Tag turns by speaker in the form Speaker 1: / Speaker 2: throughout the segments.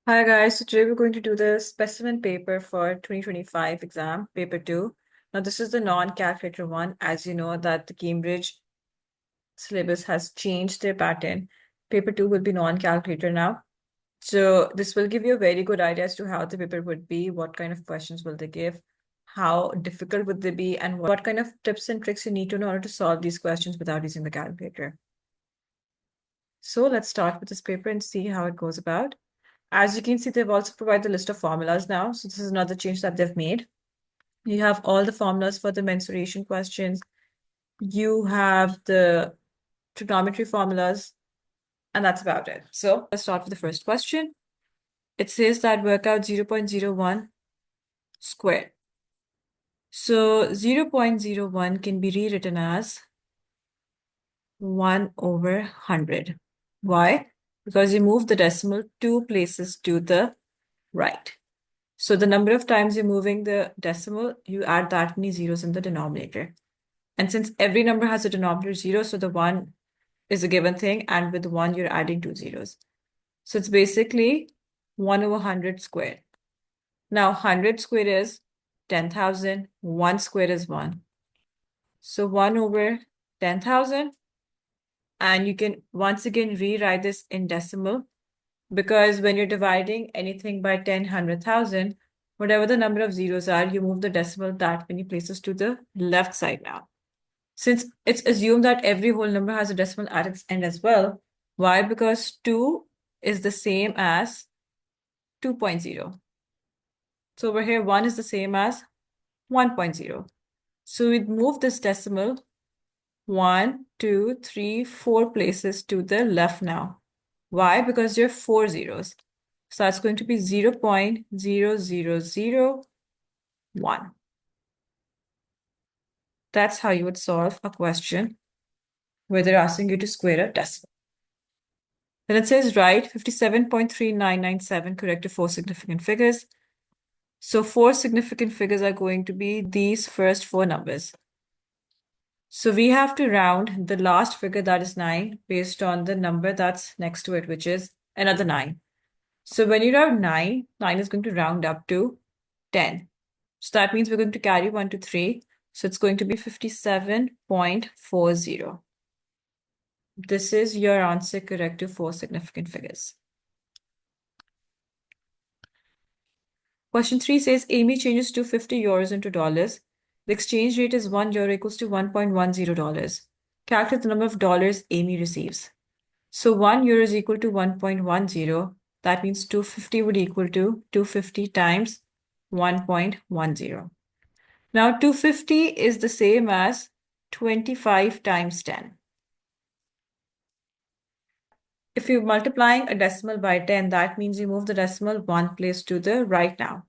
Speaker 1: Hi guys, so today we're going to do the specimen paper for 2025 exam, paper 2. Now this is the non-calculator one. As you know that the Cambridge syllabus has changed their pattern. Paper 2 will be non-calculator now. So this will give you a very good idea as to how the paper would be, what kind of questions will they give, how difficult would they be, and what kind of tips and tricks you need to know in order to solve these questions without using the calculator. So let's start with this paper and see how it goes about. As you can see, they've also provided the list of formulas now. So this is another change that they've made. You have all the formulas for the mensuration questions. You have the trigonometry formulas, and that's about it. So let's start with the first question. It says that work out 0.01 squared. So 0.01 can be rewritten as 1 over 100. Why? Because you move the decimal 2 places to the right. So the number of times you're moving the decimal, you add that many zeros in the denominator. And since every number has a denominator 0, so the 1 is a given thing, and with 1, you're adding 2 zeros. So it's basically 1 over 100 squared. Now, 100 squared is 10,000. 1 squared is 1. So 1 over 10,000. And you can once again rewrite this in decimal, because when you're dividing anything by 10, 100,000, whatever the number of zeros are, you move the decimal that many places to the left side now. Since it's assumed that every whole number has a decimal at its end as well. Why? Because 2 is the same as 2.0. So over here, 1 is the same as 1.0. So we'd move this decimal 1, 2, 3, 4 places to the left now. Why? Because there are 4 zeros. So that's going to be 0.0001. That's how you would solve a question where they're asking you to square a decimal. Then it says write 57.3997 correct to 4 significant figures. So 4 significant figures are going to be these first 4 numbers. So we have to round the last figure, that is 9, based on the number that's next to it, which is another 9. So when you round 9, 9 is going to round up to 10. So that means we're going to carry 1 to 3. So it's going to be 57.40. This is your answer correct to 4 significant figures. Question 3 says Amy changes 250 euros into dollars. The exchange rate is 1 euro equals to $1.10. Calculate the number of dollars Amy receives. So 1 euro is equal to 1.10. That means 250 would equal to 250 times 1.10. Now 250 is the same as 25 times 10. If you're multiplying a decimal by 10, that means you move the decimal 1 place to the right now.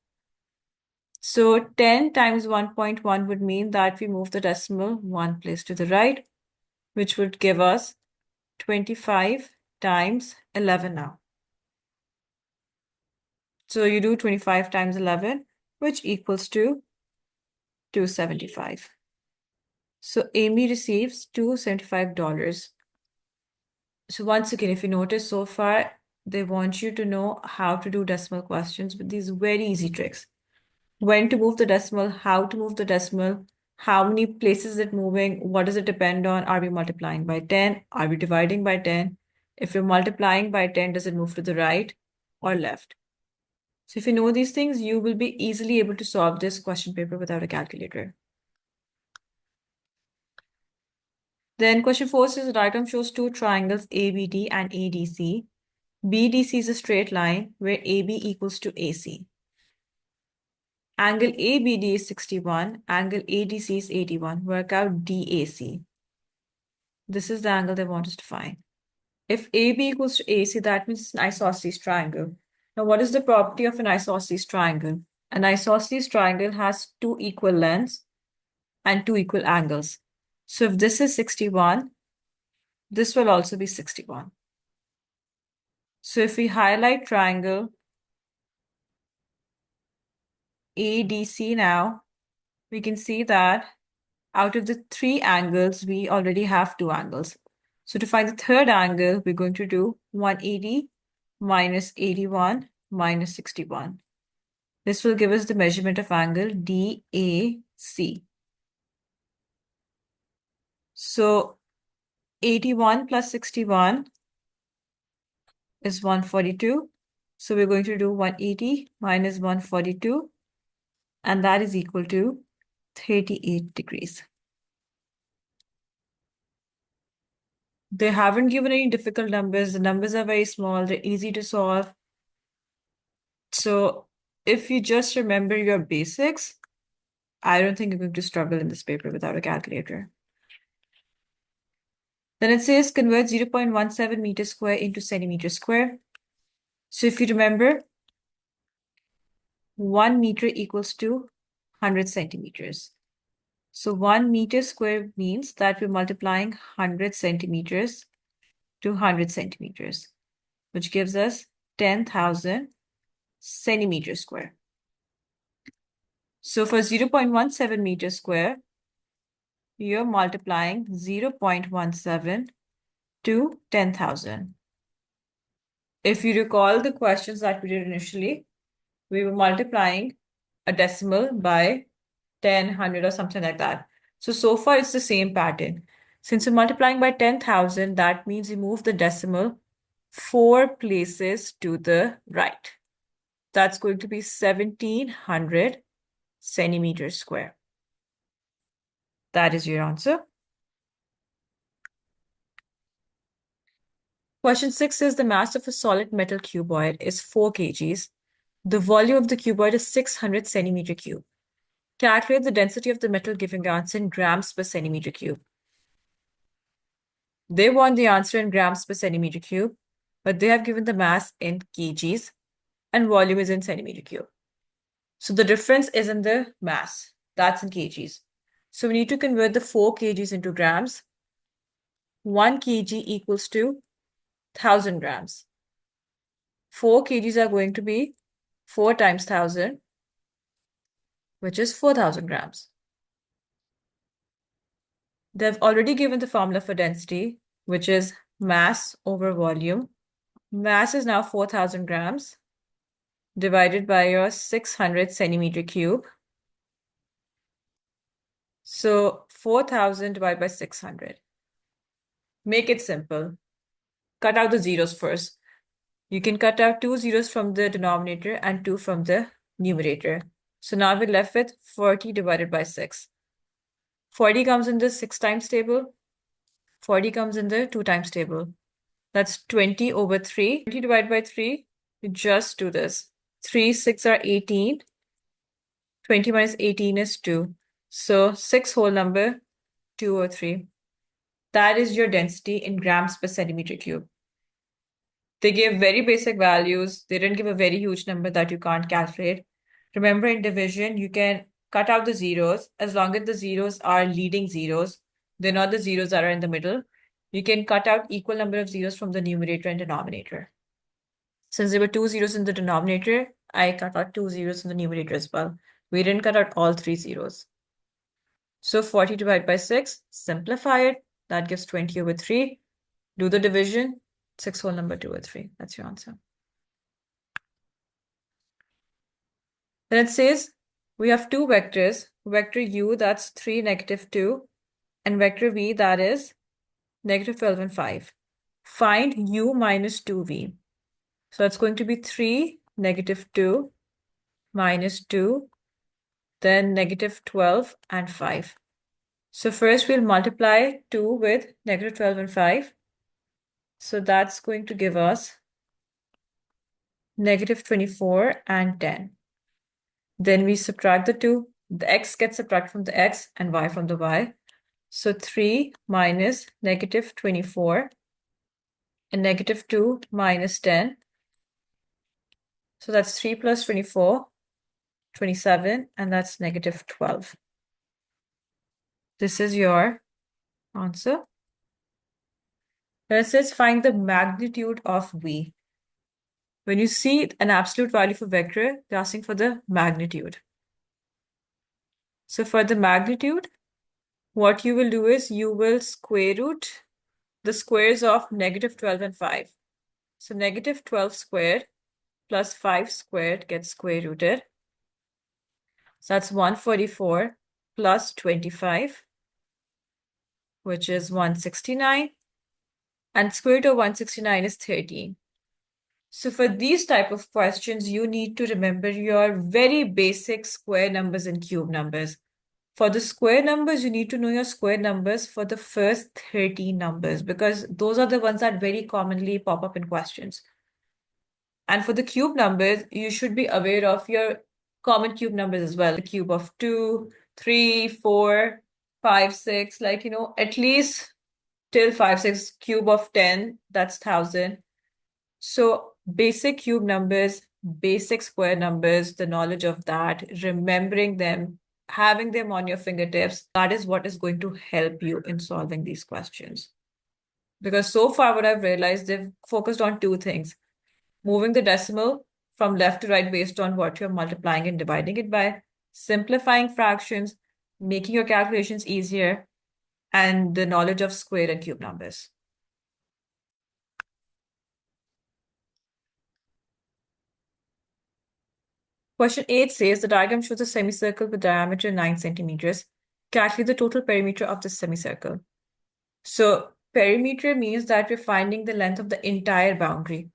Speaker 1: So 10 times 1.1 would mean that we move the decimal 1 place to the right, which would give us 25 times 11 now. So you do 25 times 11, which equals to 275. So Amy receives $275. So once again, if you notice so far, they want you to know how to do decimal questions with these very easy tricks. When to move the decimal, how to move the decimal, how many places is it moving, what does it depend on? Are we multiplying by 10? Are we dividing by 10? If you're multiplying by 10, does it move to the right or left? So if you know these things, you will be easily able to solve this question paper without a calculator. Then question 4 says the diagram shows two triangles ABD and ADC. BDC is a straight line where AB equals to AC. Angle ABD is 61, angle ADC is 81. Work out DAC. This is the angle they want us to find. If AB equals to AC, that means it's an isosceles triangle. Now, what is the property of an isosceles triangle? An isosceles triangle has two equal lengths and two equal angles. So if this is 61, this will also be 61. So if we highlight triangle ADC now, we can see that out of the 3 angles, we already have 2 angles. So to find the third angle, we're going to do 180 minus 81 minus 61. This will give us the measurement of angle DAC. So 81 plus 61 is 142. So we're going to do 180 minus 142, and that is equal to 38 degrees. They haven't given any difficult numbers. The numbers are very small. They're easy to solve. So if you just remember your basics, I don't think you're going to struggle in this paper without a calculator. Then it says convert 0.17 meters square into centimeters square. So if you remember, 1 meter equals to 100 centimeters. So 1 meter square means that we're multiplying 100 centimeters to 100 centimeters, which gives us 10,000 centimeters square. So for 0.17 meters square, you're multiplying 0.17 to 10,000. If you recall the questions that we did initially, we were multiplying a decimal by 10, 100 or something like that. So far it's the same pattern. Since we're multiplying by 10,000, that means we move the decimal 4 places to the right. That's going to be 1,700 centimeters square. That is your answer. Question 6 says the mass of a solid metal cuboid is 4 kgs. The volume of the cuboid is 600 centimeter cube. Calculate the density of the metal giving answer in grams per centimeter cube. They want the answer in grams per centimeter cube, but they have given the mass in kgs and volume is in centimeter cube. So the difference is in the mass. That's in kgs. So we need to convert the 4 kgs into grams. 1 kg equals to 1,000 grams. 4 kgs are going to be 4 times 1,000, which is 4,000 grams. They've already given the formula for density, which is mass over volume. Mass is now 4,000 grams divided by your 600 centimeter cube. So 4,000 divided by 600. Make it simple. Cut out the zeros first. You can cut out 2 zeros from the denominator and 2 from the numerator. So now we're left with 40 divided by 6. 40 comes in the 6 times table. 40 comes in the 2 times table. That's 20 over 3. 20 divided by 3, you just do this. 3, 6 are 18. 20 minus 18 is 2. So 6 whole number, 2 over 3. That is your density in grams per centimeter cube. They gave very basic values. They didn't give a very huge number that you can't calculate. Remember, in division, you can cut out the zeros as long as the zeros are leading zeros. They're not the zeros that are in the middle. You can cut out equal number of zeros from the numerator and denominator. Since there were 2 zeros in the denominator, I cut out 2 zeros in the numerator as well. We didn't cut out all 3 zeros. So 40 divided by 6, simplify it. That gives 20 over 3. Do the division. 6 whole number 2 over 3. That's your answer. Then it says we have 2 vectors. Vector u, that's 3, negative 2. And vector v, that is negative 12 and 5. Find u minus 2v. So it's going to be 3, negative 2, minus 2, then negative 12 and 5. So first we'll multiply 2 with negative 12 and 5. So that's going to give us negative 24 and 10. Then we subtract the 2. The x gets subtracted from the x and y from the y. So 3 minus negative 24 and negative 2 minus 10. So that's 3 plus 24, 27, and that's negative 12. This is your answer. Then it says find the magnitude of v. When you see an absolute value for vector, they're asking for the magnitude. So for the magnitude, what you will do is you will square root the squares of negative 12 and 5. So negative 12 squared plus 5 squared gets square rooted. So that's 144 plus 25, which is 169. And square root of 169 is 13. So for these type of questions, you need to remember your very basic square numbers and cube numbers. For the square numbers, you need to know your square numbers for the first 13 numbers because those are the ones that very commonly pop up in questions. And for the cube numbers, you should be aware of your common cube numbers as well. The cube of 2, 3, 4, 5, 6, like, at least till 5, 6, cube of 10, that's 1,000. So basic cube numbers, basic square numbers, the knowledge of that, remembering them, having them on your fingertips, that is what is going to help you in solving these questions. Because so far what I've realized, they've focused on two things: moving the decimal from left to right based on what you're multiplying and dividing it by, simplifying fractions, making your calculations easier, and the knowledge of square and cube numbers. Question 8 says the diagram shows a semicircle with diameter 9 centimeters. Calculate the total perimeter of the semicircle. So perimeter means that we're finding the length of the entire boundary.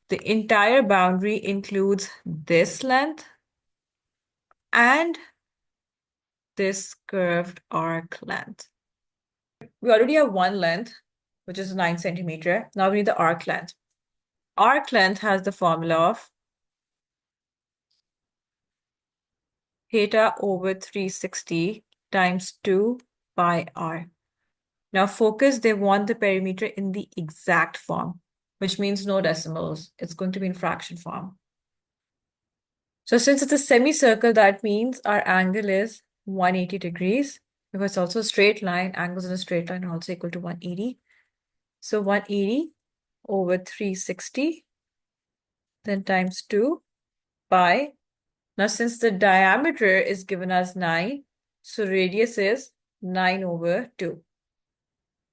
Speaker 1: The entire boundary includes this length and this curved arc length. We already have one length, which is 9 centimeter. Now we need the arc length. Arc length has the formula of theta over 360 times 2 pi r. Now focus, they want the perimeter in the exact form, which means no decimals. It's going to be in fraction form. So since it's a semicircle, that means our angle is 180 degrees. Because it's also a straight line, angles in a straight line are also equal to 180. So 180 over 360, then times 2 pi. Now since the diameter is given as 9, so radius is 9 over 2.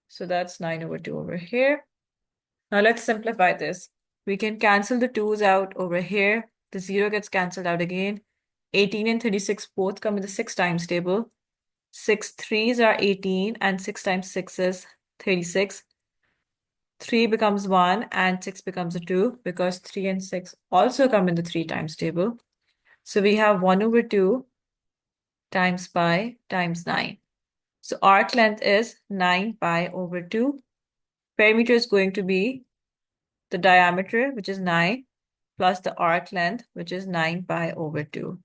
Speaker 1: So that's 9 over 2 over here. Now let's simplify this. We can cancel the 2's out over here. The 0 gets cancelled out again. 18 and 36 both come in the 6 times table. 6 3's are 18 and 6 times 6 is 36. 3 becomes 1 and 6 becomes a 2 because 3 and 6 also come in the 3 times table. So we have 1 over 2 times pi times 9. So arc length is 9 pi over 2. Perimeter is going to be the diameter, which is 9, plus the arc length, which is 9 pi over 2.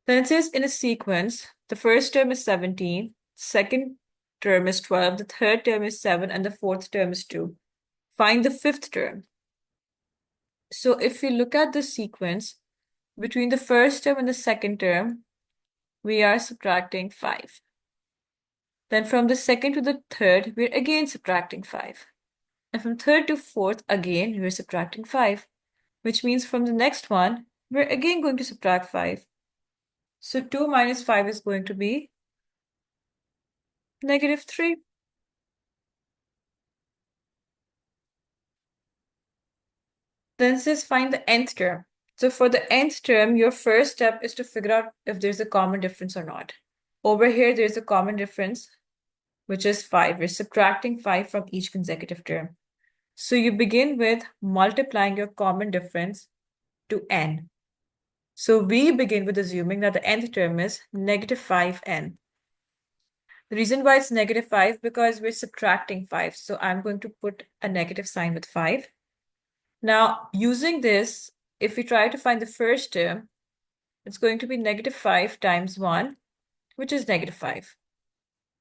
Speaker 1: Then it says in a sequence, the first term is 17, second term is 12, the third term is 7, and the fourth term is 2. Find the fifth term. So if we look at the sequence, between the first term and the second term, we are subtracting 5. Then from the second to the third, we're again subtracting 5. And from third to fourth, again, we're subtracting 5, which means from the next one, we're again going to subtract 5. So 2 minus 5 is going to be -3. Then it says find the nth term. So for the nth term, your first step is to figure out if there's a common difference or not. Over here, there's a common difference, which is 5. We're subtracting 5 from each consecutive term. So you begin with multiplying your common difference to n. So we begin with assuming that the nth term is -5n. The reason why it's -5 because we're subtracting 5. So I'm going to put a negative sign with 5. Now, using this, if we try to find the first term, it's going to be -5 times 1, which is -5.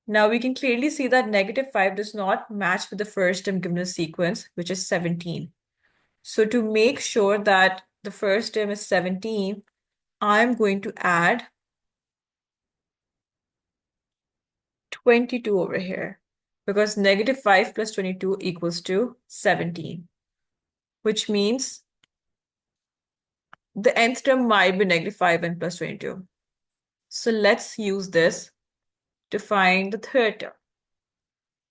Speaker 1: Now, we can clearly see that -5 does not match with the first term given a sequence, which is 17. So to make sure that the first term is 17, I'm going to add 22 over here because -5 plus 22 equals to 17, which means the nth term might be -5n plus 22. So let's use this to find the third term.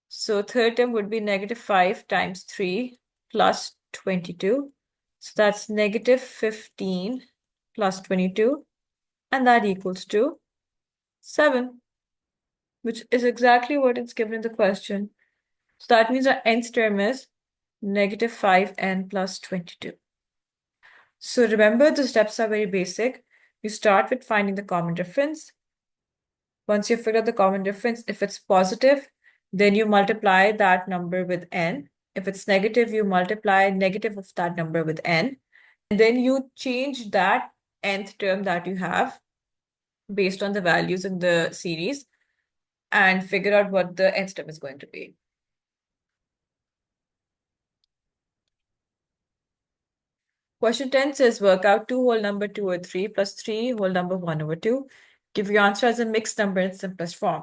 Speaker 1: So So third term would be negative 5 times 3 plus 22. So that's negative 15 plus 22. And that equals to 7, which is exactly what it's given in the question. So that means our nth term is negative 5n plus 22. So remember, the steps are very basic. You start with finding the common difference. Once you figure out the common difference, if it's positive, then you multiply that number with n. If it's negative, you multiply negative of that number with n. And then you change that nth term that you have based on the values in the series and figure out what the nth term is going to be. Question 10 says, work out 2 whole number 2 over 3 plus 3 whole number 1 over 2. Give your answer as a mixed number in simplest form.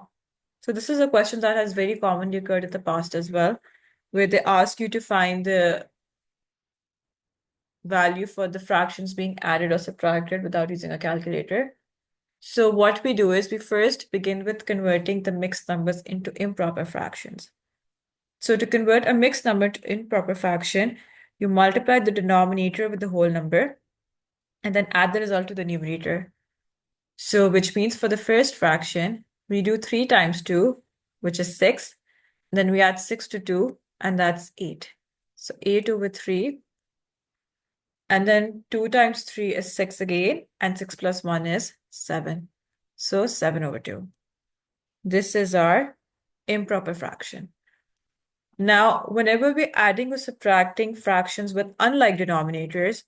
Speaker 1: So this is a question that has very commonly occurred in the past as well, where they ask you to find the value for the fractions being added or subtracted without using a calculator. So what we do is we first begin with converting the mixed numbers into improper fractions. So to convert a mixed number to improper fraction, you multiply the denominator with the whole number and then add the result to the numerator. So which means for the first fraction, we do 3 times 2, which is 6. Then we add 6 to 2, and that's 8. So 8 over 3. And then 2 times 3 is 6 again, and 6 plus 1 is 7. So 7 over 2. This is our improper fraction. Now, whenever we're adding or subtracting fractions with unlike denominators,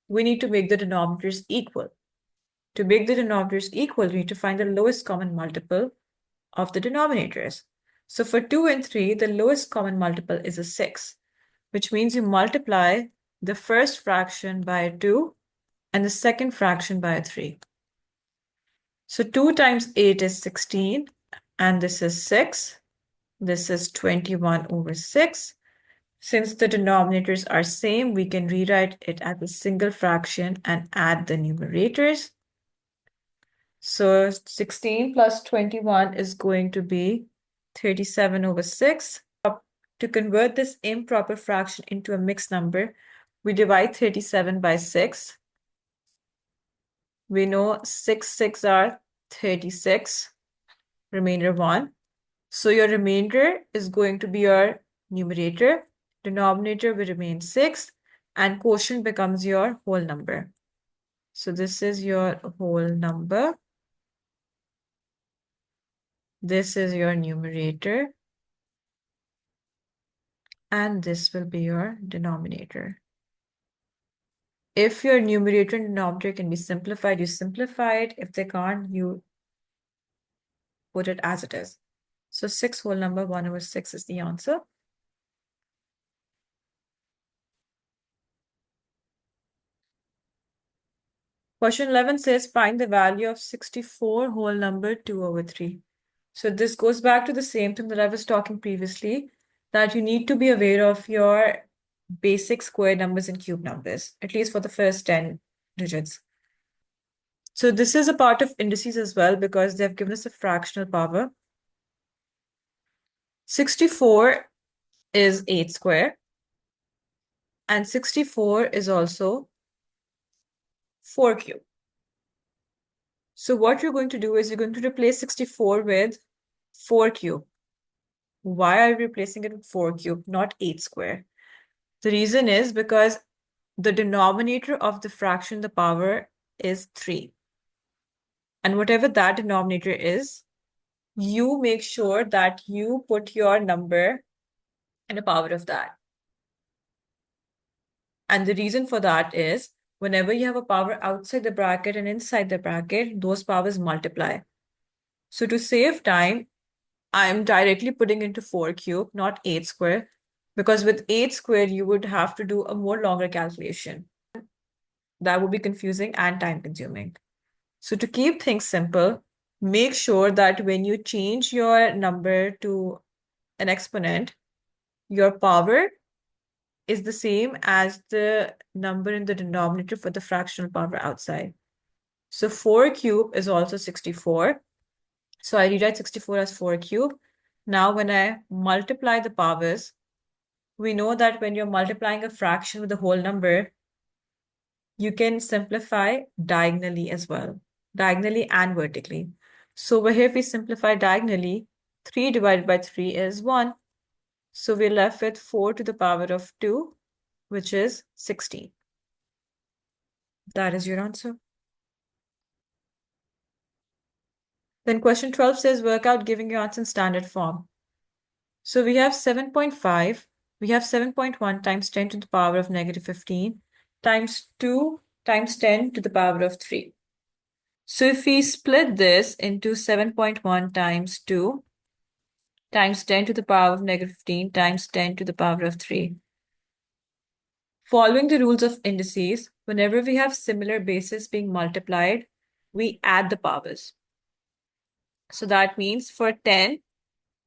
Speaker 1: we need to make the denominators equal. To make the denominators equal, we need to find the lowest common multiple of the denominators. So for 2 and 3, the lowest common multiple is a 6, which means you multiply the first fraction by a 2 and the second fraction by a 3. So 2 times 8 is 16, and this is 6. This is 21 over 6. Since the denominators are same, we can rewrite it as a single fraction and add the numerators. So 16 plus 21 is going to be 37 over 6. To convert this improper fraction into a mixed number, we divide 37 by 6. We know 6 are 36, remainder 1. So your remainder is going to be your numerator, denominator will remain 6, and quotient becomes your whole number. So this is your whole number. This is your numerator. And this will be your denominator. If your numerator and denominator can be simplified, you simplify it. If they can't, you put it as it is. So 6 whole number 1 over 6 is the answer. Question 11 says, find the value of 64 whole number 2 over 3. So this goes back to the same thing that I was talking previously, that you need to be aware of your basic square numbers and cube numbers, at least for the first 10 digits. So this is a part of indices as well because they've given us a fractional power. 64 is 8 square, and 64 is also 4 cube. So what you're going to do is you're going to replace 64 with 4 cube. Why are you replacing it with 4 cube, not 8 square? The reason is because the denominator of the fraction, the power, is 3. And whatever that denominator is, you make sure that you put your number in the power of that. And the reason for that is whenever you have a power outside the bracket and inside the bracket, those powers multiply. So to save time, I'm directly putting into 4 cube, not 8 square, because with 8 square, you would have to do a more longer calculation. That would be confusing and time consuming. So to keep things simple, make sure that when you change your number to an exponent, your power is the same as the number in the denominator for the fractional power outside. So 4 cube is also 64. So I rewrite 64 as 4 cube. Now, when I multiply the powers, we know that when you're multiplying a fraction with a whole number, you can simplify diagonally as well, diagonally and vertically. So over here, if we simplify diagonally, 3 divided by 3 is 1. So we're left with 4 to the power of 2, which is 16. That is your answer. Then question 12 says, work out giving your answer in standard form. So we have 7.5, we have 7.1 times 10 to the power of negative 15 times 2 times 10 to the power of 3. So if we split this into 7.1 times 2 times 10 to the power of negative 15 times 10 to the power of 3. Following the rules of indices, whenever we have similar bases being multiplied, we add the powers. So that means for 10,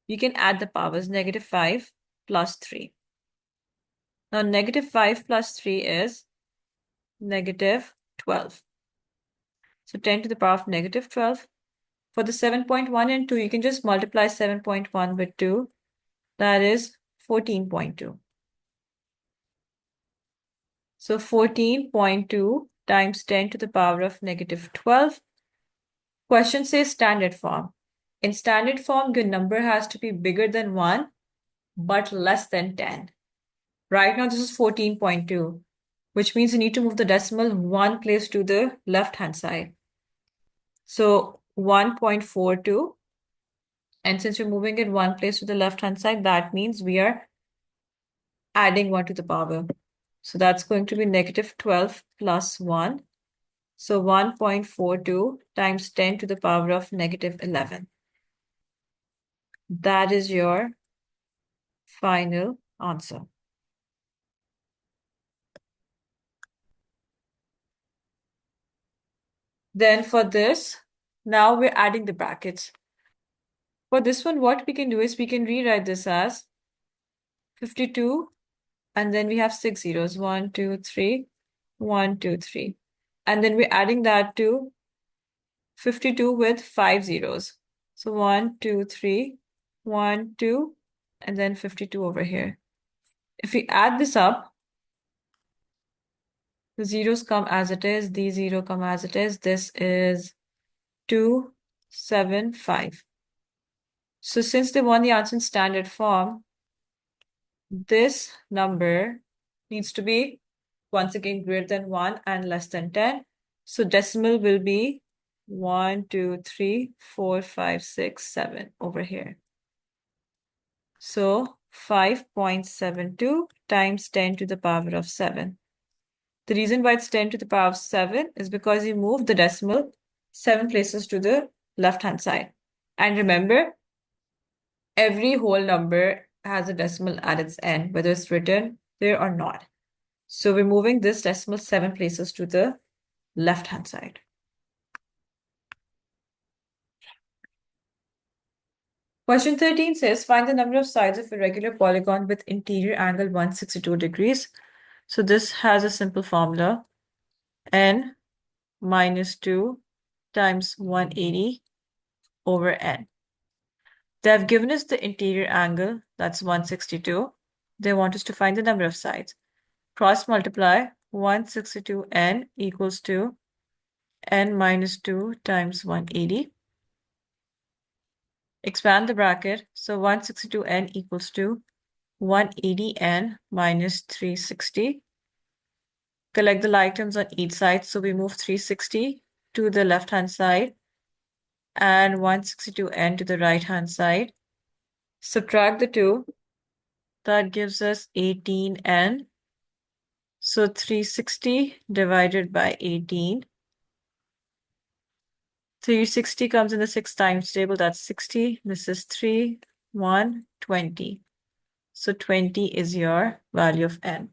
Speaker 1: you can add the powers negative 5 plus 3. Now negative 5 plus 3 is negative 12. So 10 to the power of negative 12. For the 7.1 and 2, you can just multiply 7.1 with 2. That is 14.2. So 14.2 times 10 to the power of negative 12. Question says standard form. In standard form, your number has to be bigger than 1, but less than 10. Right now, this is 14.2, which means you need to move the decimal one place to the left-hand side. So 1.42. And since you're moving it one place to the left-hand side, that means we are adding 1 to the power. So that's going to be negative 12 plus 1. So 1.42 times 10 to the power of negative 11. That is your final answer. Then for this, now we're adding the brackets. For this one, what we can do is we can rewrite this as 52, and then we have 6 zeros, 1, 2, 3, 1, 2, 3. And then we're adding that to 52 with 5 zeros. So 1, 2, 3, 1, 2, and then 52 over here. If we add this up, the zeros come as it is, these 0 come as it is. This is 2, 7, 5. So since they want the answer in standard form, this number needs to be, once again, greater than 1 and less than 10. So decimal will be 1, 2, 3, 4, 5, 6, 7 over here. So 5.72 times 10 to the power of 7. The reason why it's 10 to the power of 7 is because you move the decimal 7 places to the left-hand side. And remember, every whole number has a decimal at its end, whether it's written there or not. So we're moving this decimal 7 places to the left-hand side. Question 13 says, find the number of sides of a regular polygon with interior angle 162 degrees. So this has a simple formula, n minus 2 times 180 over n. They have given us the interior angle, that's 162. They want us to find the number of sides. Cross multiply 162n equals to n minus 2 times 180. Expand the bracket, so 162n equals to 180n minus 360. Collect the like terms on each side, so we move 360 to the left-hand side and 162n to the right-hand side. Subtract the 2, that gives us 18n. So 360 divided by 18. 360 comes in the 6 times table, that's 60. This is 3, 1, 20. So 20 is your value of n.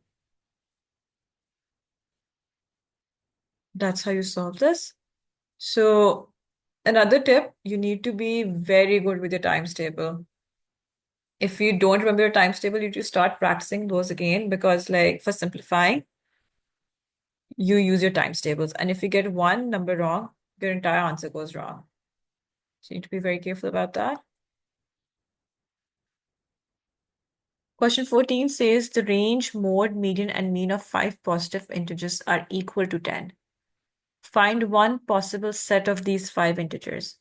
Speaker 1: That's how you solve this. So another tip, you need to be very good with your times table. If you don't remember your times table, you need to start practicing those again, because like for simplifying, you use your times tables. And if you get one number wrong, your entire answer goes wrong. So you need to be very careful about that. Question 14 says the range, mode, median, and mean of 5 positive integers are equal to 10. Find one possible set of these 5 integers.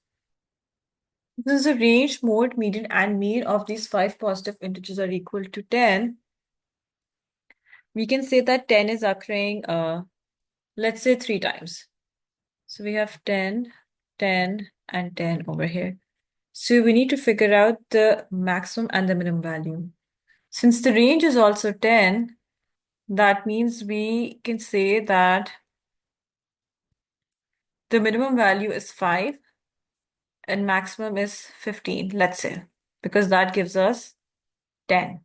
Speaker 1: Since the range, mode, median, and mean of these 5 positive integers are equal to 10, we can say that 10 is occurring, let's say 3 times. So we have 10, 10, and 10 over here. So we need to figure out the maximum and the minimum value. Since the range is also 10, that means we can say that the minimum value is 5 and maximum is 15, let's say, because that gives us 10.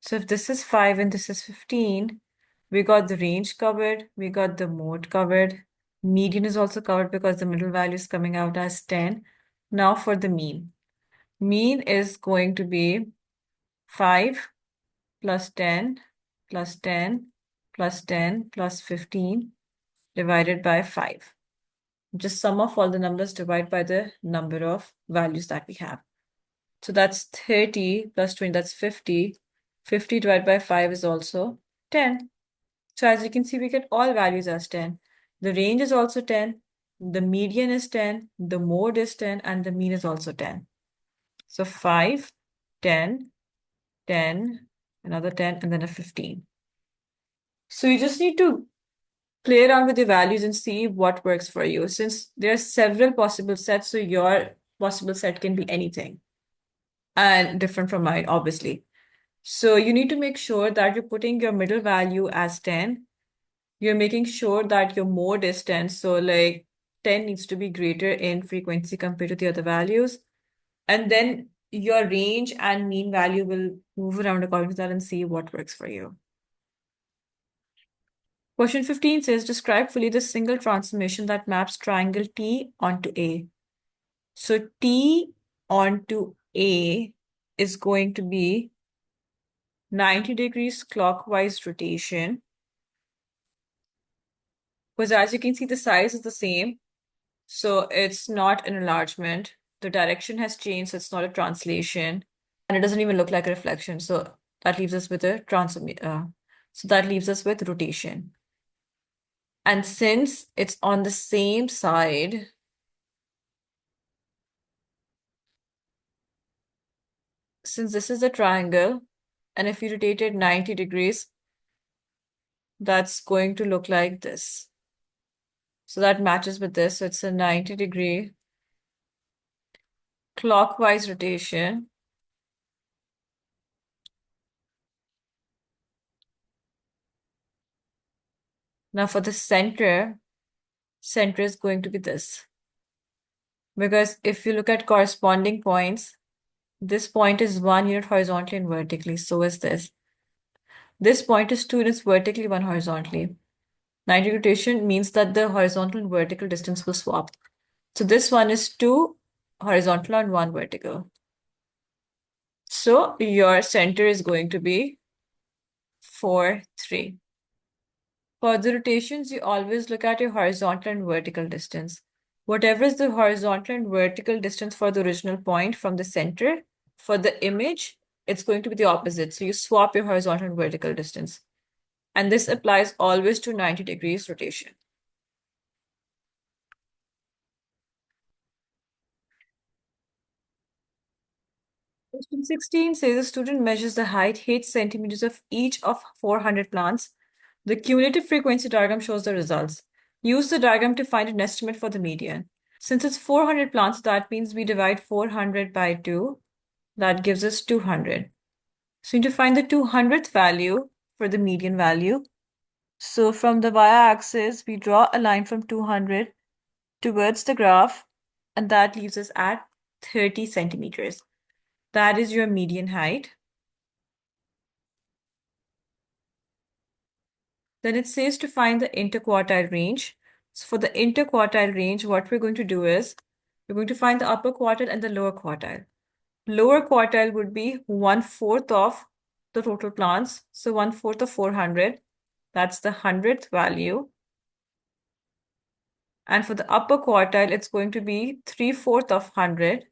Speaker 1: So if this is 5 and this is 15, we got the range covered, we got the mode covered. Median is also covered because the middle value is coming out as 10. Now for the mean. Mean is going to be 5 plus 10 plus 10 plus 10 plus 15 divided by 5. Just sum of all the numbers divided by the number of values that we have. So that's 30 plus 20, that's 50. 50 divided by 5 is also 10. So as you can see, we get all values as 10. The range is also 10. The median is 10. The mode is 10. And the mean is also 10. So 5, 10, 10, another 10, and then a 15. So you just need to play around with the values and see what works for you. Since there are several possible sets, so your possible set can be anything and different from mine, obviously. So you need to make sure that you're putting your middle value as 10. You're making sure that your mode is 10. So like 10 needs to be greater in frequency compared to the other values. And then your range and mean value will move around according to that and see what works for you. Question 15 says, describe fully the single transformation that maps triangle T onto A. So T onto A is going to be 90 degrees clockwise rotation. Because as you can see, the size is the same. So it's not an enlargement. The direction has changed, so it's not a translation. And it doesn't even look like a reflection. So that leaves us with a so that leaves us with rotation. And since it's on the same side, since this is a triangle, and if you rotate it 90 degrees, that's going to look like this. So that matches with this. So it's a 90-degree clockwise rotation. Now for the center is going to be this. Because if you look at corresponding points, this point is 1 unit horizontally and vertically. So is this. This point is 2 units vertically, 1 horizontally. 90 rotation means that the horizontal and vertical distance will swap. So this one is 2 horizontal and 1 vertical. So your center is going to be 4, 3. For the rotations, you always look at your horizontal and vertical distance. Whatever is the horizontal and vertical distance for the original point from the center, for the image, it's going to be the opposite. So you swap your horizontal and vertical distance. And this applies always to 90 degrees rotation. Question 16 says a student measures the height 8 centimeters of each of 400 plants. The cumulative frequency diagram shows the results. Use the diagram to find an estimate for the median. Since it's 400 plants, that means we divide 400 by 2. That gives us 200. So we need to find the 200th value for the median value. So from the y-axis, we draw a line from 200 towards the graph, and that leaves us at 30 centimeters. That is your median height. Then it says to find the interquartile range. So for the interquartile range, what we're going to do is we're going to find the upper quartile and the lower quartile. Lower quartile would be 1/4 of the total plants. So 1/4 of 400, that's the 100th value. And for the upper quartile, it's going to be 3/4 of 100.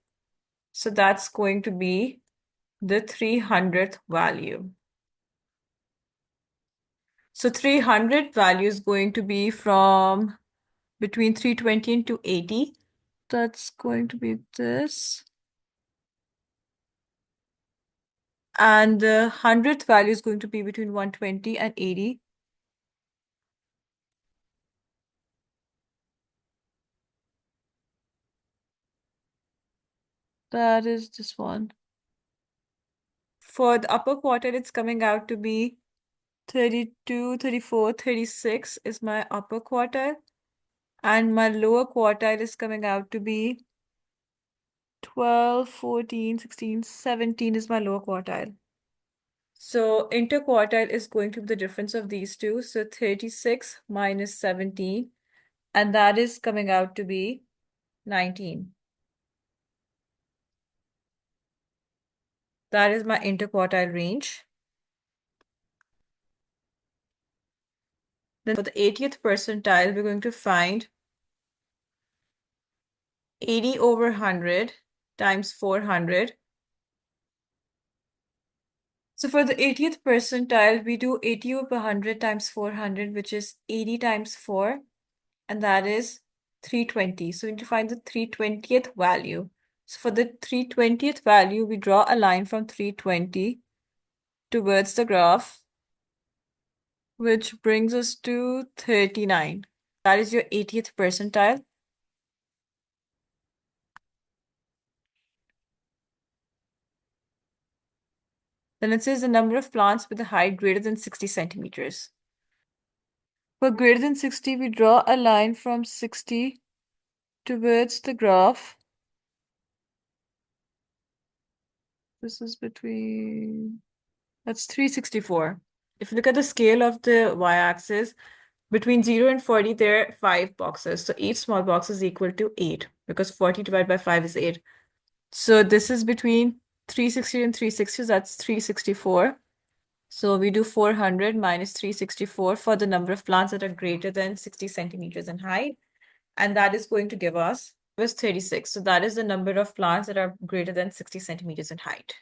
Speaker 1: So that's going to be the 300th value. So 300 value is going to be from between 320 and 280. That's going to be this. And the 100th value is going to be between 120 and 80. That is this one. For the upper quartile, it's coming out to be 32, 34, 36 is my upper quartile. And my lower quartile is coming out to be 12, 14, 16, 17 is my lower quartile. So interquartile is going to be the difference of these two. So 36 minus 17, and that is coming out to be 19. That is my interquartile range. Then for the 80th percentile, we're going to find 80 over 100 times 400. So for the 80th percentile, we do 80 over 100 times 400, which is 80 times 4, and that is 320. So we need to find the 320th value. So for the 320th value, we draw a line from 320 towards the graph, which brings us to 39. That is your 80th percentile. Then it says the number of plants with a height greater than 60 centimeters. For greater than 60, we draw a line from 60 towards the graph. This is between, that's 364. If you look at the scale of the y-axis, between 0 and 40, there are 5 boxes. So each small box is equal to 8 because 40 divided by 5 is 8. So this is between 360 and 360, that's 364. So we do 400 minus 364 for the number of plants that are greater than 60 centimeters in height. And that is going to give us 36. So that is the number of plants that are greater than 60 centimeters in height.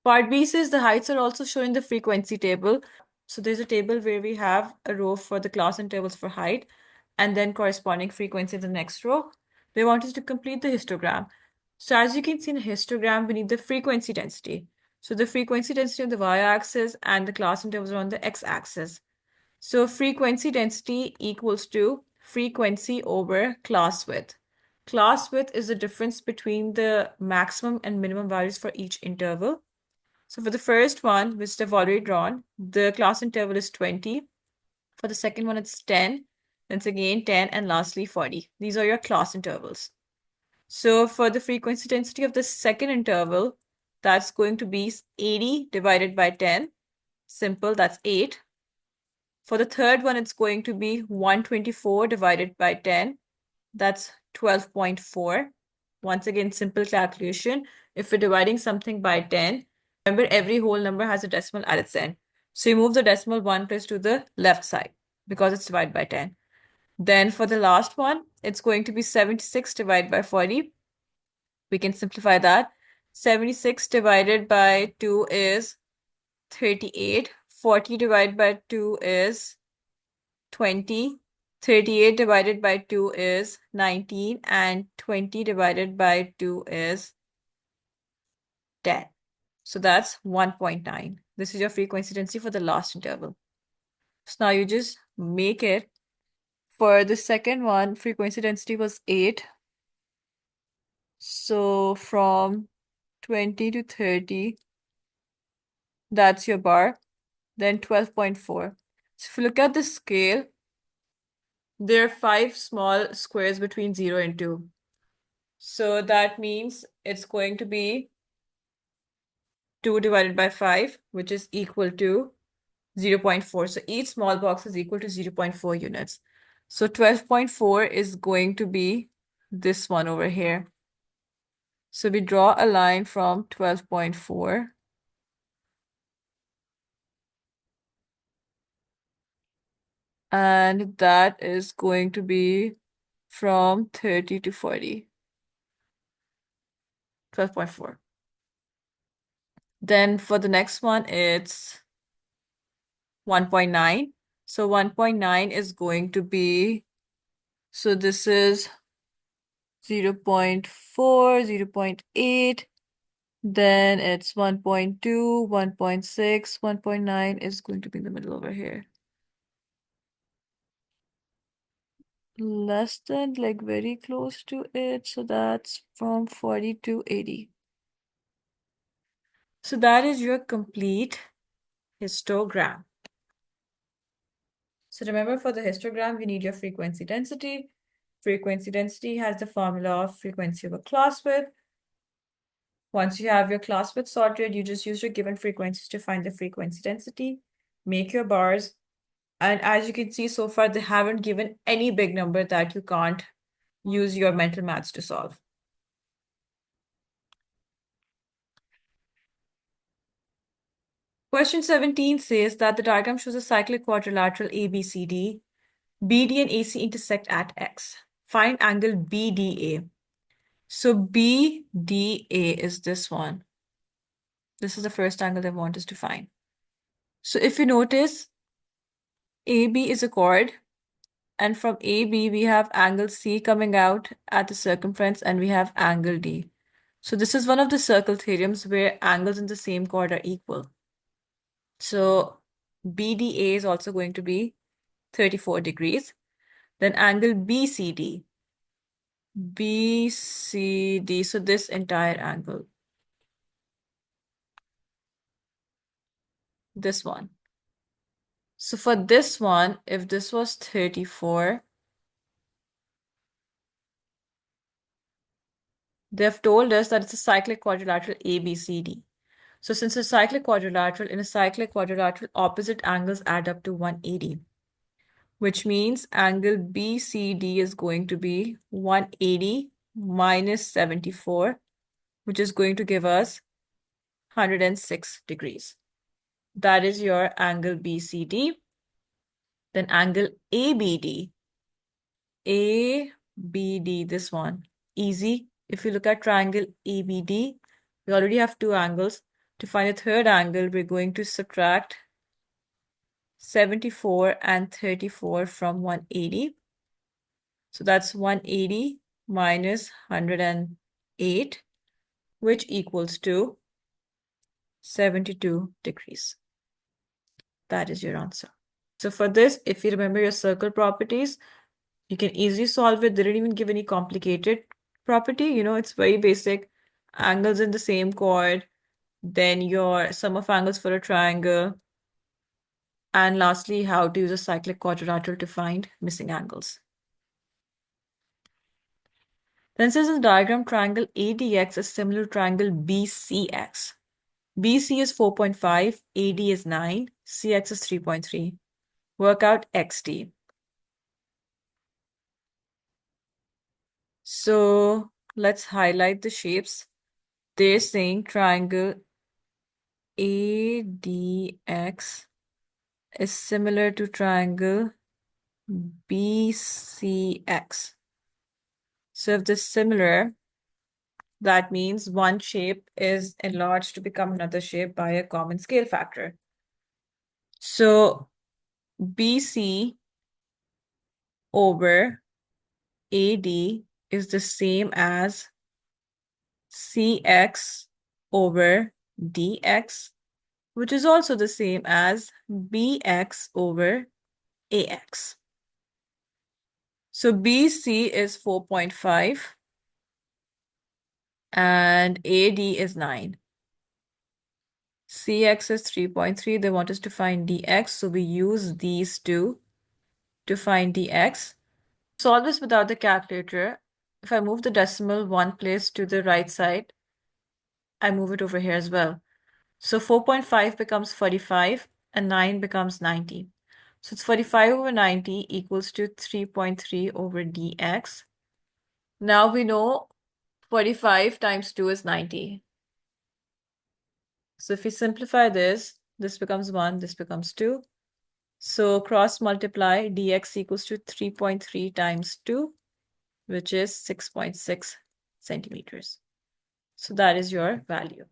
Speaker 1: Part B says the heights are also shown in the frequency table. So there's a table where we have a row for the class intervals for height and then corresponding frequency in the next row. They want us to complete the histogram. So as you can see in the histogram, we need the frequency density. So the frequency density on the y-axis and the class intervals are on the x-axis. So frequency density equals to frequency over class width. Class width is the difference between the maximum and minimum values for each interval. So for the first one, which I've already drawn, the class interval is 20. For the second one, it's 10. Then it's again 10, and lastly 40. These are your class intervals. So for the frequency density of the second interval, that's going to be 80 divided by 10. Simple, that's 8. For the third one, it's going to be 124 divided by 10. That's 12.4. Once again, simple calculation. If we're dividing something by 10, remember every whole number has a decimal at its end. So you move the decimal one place to the left side because it's divided by 10. Then for the last one, it's going to be 76 divided by 40. We can simplify that. 76 divided by 2 is 38. 40 divided by 2 is 20. 38 divided by 2 is 19. And 20 divided by 2 is 10. So that's 1.9. This is your frequency density for the last interval. So now you just make it. For the second one, frequency density was 8. So from 20 to 30, that's your bar. Then 12.4. So if you look at the scale, there are 5 small squares between 0 and 2. So that means it's going to be 2 divided by 5, which is equal to 0.4. So each small box is equal to 0.4 units. So 12.4 is going to be this one over here. So we draw a line from 12.4. And that is going to be from 30 to 40. 12.4. Then for the next one, it's 1.9. So 1.9 is going to be, so this is 0.4, 0.8, then it's 1.2, 1.6, 1.9 is going to be in the middle over here. Less than, like very close to it, so that's from 40 to 80. So that is your complete histogram. So remember, for the histogram, we need your frequency density. Frequency density has the formula of frequency over class width. Once you have your class width sorted, you just use your given frequencies to find the frequency density, make your bars. And as you can see so far, they haven't given any big number that you can't use your mental maths to solve. Question 17 says that the diagram shows a cyclic quadrilateral ABCD. BD and AC intersect at X. Find angle BDA. So BDA is this one. This is the first angle they want us to find. So if you notice, AB is a chord, and from AB we have angle C coming out at the circumference, and we have angle D. So this is one of the circle theorems where angles in the same chord are equal. So BDA is also going to be 34 degrees. Then angle BCD. BCD, so this entire angle. This one. So for this one, if this was 34, they've told us that it's a cyclic quadrilateral ABCD. So since it's cyclic quadrilateral, in a cyclic quadrilateral, opposite angles add up to 180, which means angle BCD is going to be 180 minus 74, which is going to give us 106 degrees. That is your angle BCD. Then angle ABD. ABD, this one. Easy. If you look at triangle ABD, we already have two angles. To find a third angle, we're going to subtract 74 and 34 from 180. So that's 180 minus 108, which equals to 72 degrees. That is your answer. So for this, if you remember your circle properties, you can easily solve it. They didn't even give any complicated property. You know, it's very basic. Angles in the same chord, then your sum of angles for a triangle, and lastly, how to use a cyclic quadrilateral to find missing angles. Then it says in the diagram, triangle ADX is similar to triangle BCX. BC is 4.5, AD is 9, CX is 3.3. Work out XD. So let's highlight the shapes. They're saying triangle ADX is similar to triangle BCX. So if this is similar, that means one shape is enlarged to become another shape by a common scale factor. So BC over AD is the same as CX over DX, which is also the same as BX over AX. So BC is 4.5 and AD is 9. CX is 3.3. They want us to find DX, so we use these two to find DX. Solve this without the calculator. If I move the decimal one place to the right side, I move it over here as well. So 4.5 becomes 45 and 9 becomes 90. So it's 45 over 90 equals to 3.3 over dx. Now we know 45 times 2 is 90. So if we simplify this, this becomes 1, this becomes 2. So cross multiply dx equals to 3.3 times 2, which is 6.6 centimeters. So that is your value.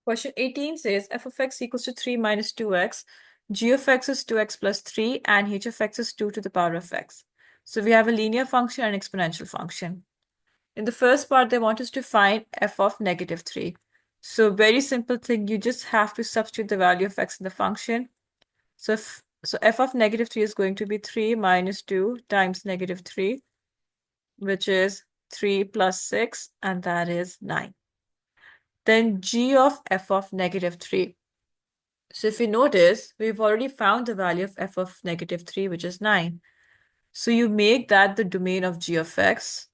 Speaker 1: Question 18 says f of x equals to 3 minus 2x, g of x is 2x plus 3, and h of x is 2 to the power of x. So we have a linear function and exponential function. In the first part, they want us to find f of negative 3. So very simple thing, you just have to substitute the value of x in the function. So f of negative 3 is going to be 3 minus 2 times negative 3, which is 3 plus 6, and that is 9. Then g of f of negative 3. So if you notice, we've already found the value of f of negative 3, which is 9. So you make that the domain of g of x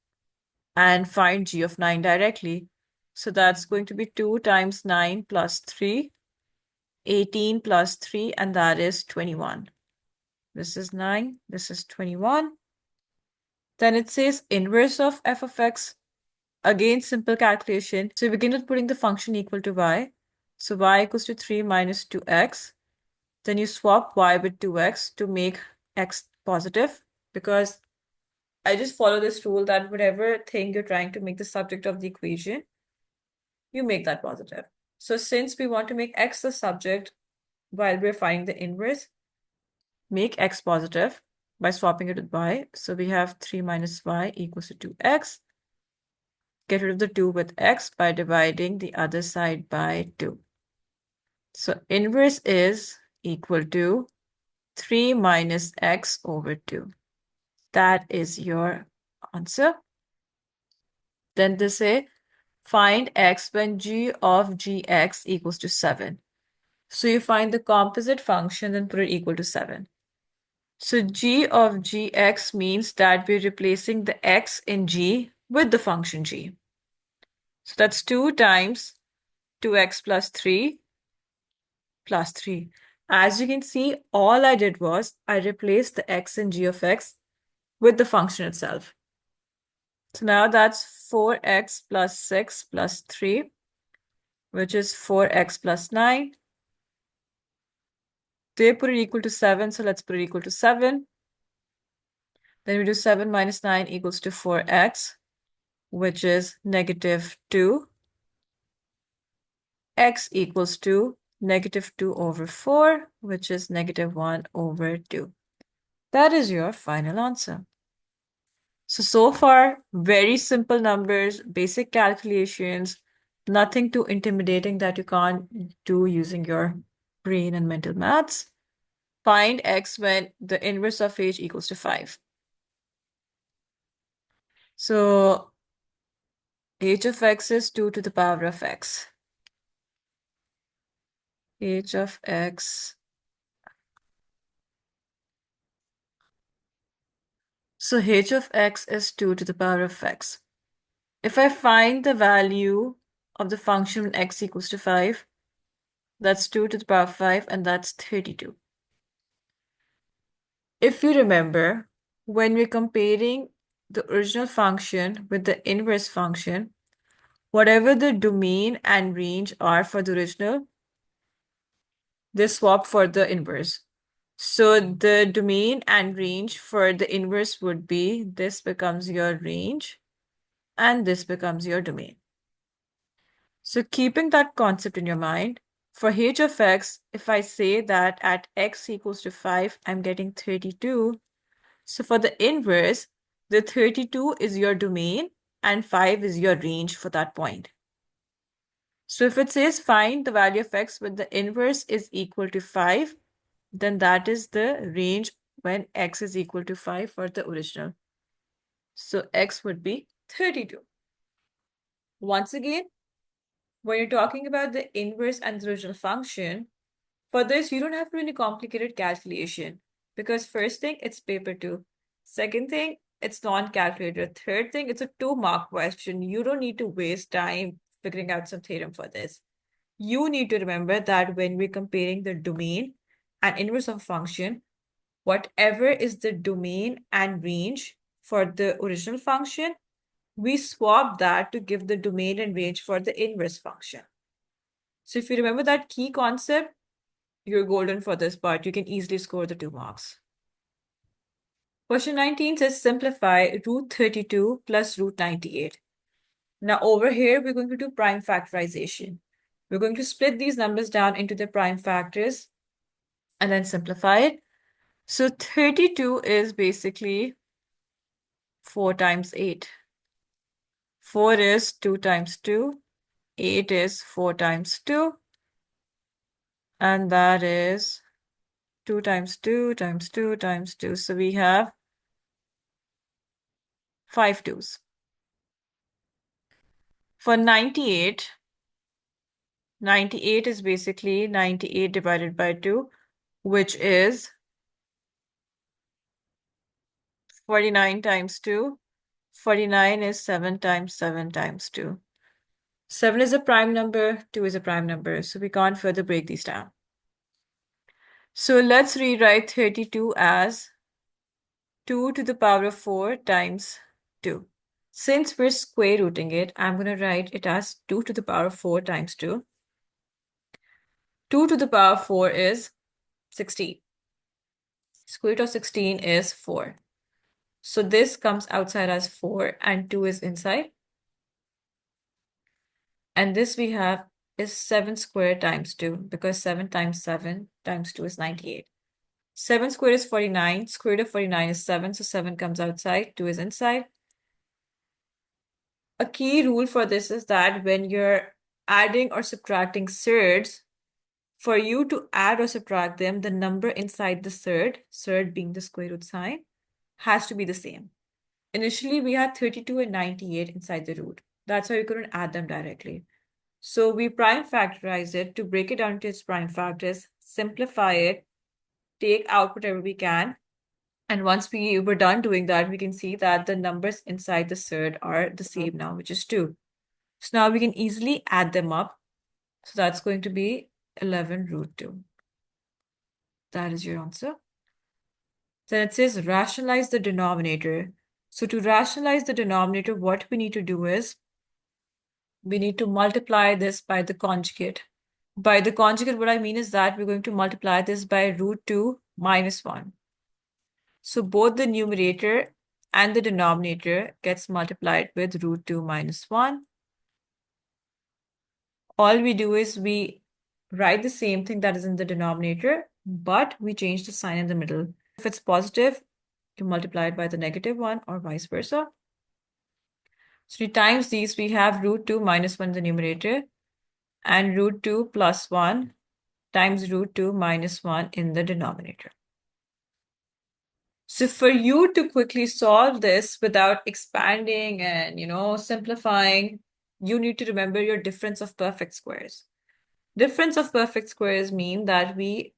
Speaker 1: and find g of 9 directly. So that's going to be 2 times 9 plus 3, 18 plus 3, and that is 21. This is 9, this is 21. Then it says inverse of f of x. Again, simple calculation. So we begin with putting the function equal to y. So y equals to 3 minus 2x. Then you swap y with 2x to make x positive, because I just follow this rule that whatever thing you're trying to make the subject of the equation, you make that positive. So since we want to make x the subject while we're finding the inverse, make x positive by swapping it with y. So we have 3 minus y equals to 2x. Get rid of the 2 with x by dividing the other side by 2. So inverse is equal to 3 minus x over 2. That is your answer. Then they say, find x when g of gx equals to 7. So you find the composite function and put it equal to 7. So g of gx means that we're replacing the x in g with the function g. So that's 2 times 2x plus 3 plus 3. As you can see, all I did was I replaced the x in g of x with the function itself. So now that's 4x plus 6 plus 3, which is 4x plus 9. They put it equal to 7, so let's put it equal to 7. Then we do 7 minus 9 equals to 4x, which is negative 2. X equals to negative 2 over 4, which is negative 1 over 2. That is your final answer. So far, very simple numbers, basic calculations, nothing too intimidating that you can't do using your brain and mental maths. Find x when the inverse of h equals to 5. So h of x is 2 to the power of x. H of x. So h of x is 2 to the power of x. If I find the value of the function when x equals to 5, that's 2 to the power of 5, and that's 32. If you remember, when we're comparing the original function with the inverse function, whatever the domain and range are for the original, they swap for the inverse. So the domain and range for the inverse would be, this becomes your range, and this becomes your domain. So keeping that concept in your mind, for h of x, if I say that at x equals to 5, I'm getting 32. So for the inverse, the 32 is your domain and 5 is your range for that point. So if it says find the value of x when the inverse is equal to 5, then that is the range when x is equal to 5 for the original. So x would be 32. Once again, when you're talking about the inverse and the original function, for this, you don't have to do any complicated calculation, because first thing, it's paper 2. Second thing, it's non-calculator. Third thing, it's a 2-mark question. You don't need to waste time figuring out some theorem for this. You need to remember that when we're comparing the domain and inverse of a function, whatever is the domain and range for the original function, we swap that to give the domain and range for the inverse function. So if you remember that key concept, you're golden for this part. You can easily score the 2 marks. Question 19 says simplify root 32 plus root 98. Now over here, we're going to do prime factorization. We're going to split these numbers down into their prime factors and then simplify it. So 32 is basically 4 times 8. 4 is 2 times 2. 8 is 4 times 2. And that is 2 times 2 times 2 times 2. So we have 5 2's. For 98, 98 is basically 98 divided by 2, which is 49 times 2. 49 is 7 times 7 times 2. 7 is a prime number, 2 is a prime number, so we can't further break these down. So let's rewrite 32 as 2 to the power of 4 times 2. Since we're square rooting it, I'm going to write it as 2 to the power of 4 times 2. 2 to the power of 4 is 16. Square root of 16 is 4. So this comes outside as 4 and 2 is inside. And this we have is 7 squared times 2 because 7 times 7 times 2 is 98. 7 squared is 49. Square root of 49 is 7. So 7 comes outside. 2 is inside. A key rule for this is that when you're adding or subtracting surds, for you to add or subtract them, the number inside the surd being the square root sign, has to be the same. Initially, we had 32 and 98 inside the root. That's why we couldn't add them directly. So we prime factorize it to break it down to its prime factors, simplify it, take out whatever we can. And once we were done doing that, we can see that the numbers inside the surd are the same now, which is 2. So now we can easily add them up. So that's going to be 11 root 2. That is your answer. Then it says rationalize the denominator. So to rationalize the denominator, what we need to do is we need to multiply this by the conjugate. By the conjugate, what I mean is that we're going to multiply this by root 2 minus 1. So both the numerator and the denominator gets multiplied with root 2 minus 1. All we do is we write the same thing that is in the denominator, but we change the sign in the middle. If it's positive, you multiply it by the negative one or vice versa. So times these, we have root 2 minus 1 in the numerator and root 2 plus 1 times root 2 minus 1 in the denominator. So for you to quickly solve this without expanding and, simplifying, you need to remember your difference of perfect squares. Difference of perfect squares mean that we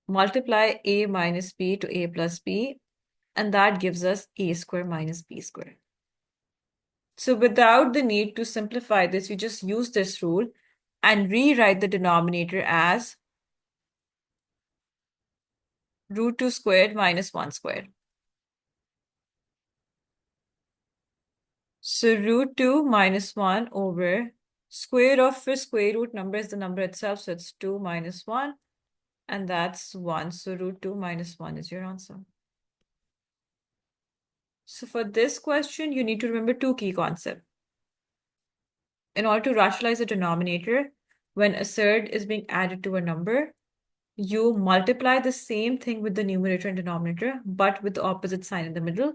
Speaker 1: multiply a minus b to a plus b, and that gives us a square minus b square. So without the need to simplify this, you just use this rule and rewrite the denominator as root 2 squared minus 1 squared. So root 2 minus 1 over square of the square root number is the number itself. So it's 2 minus 1, and that's 1. So root 2 minus 1 is your answer. So for this question, you need to remember 2 key concepts. In order to rationalize the denominator, when a surd is being added to a number, you multiply the same thing with the numerator and denominator, but with the opposite sign in the middle.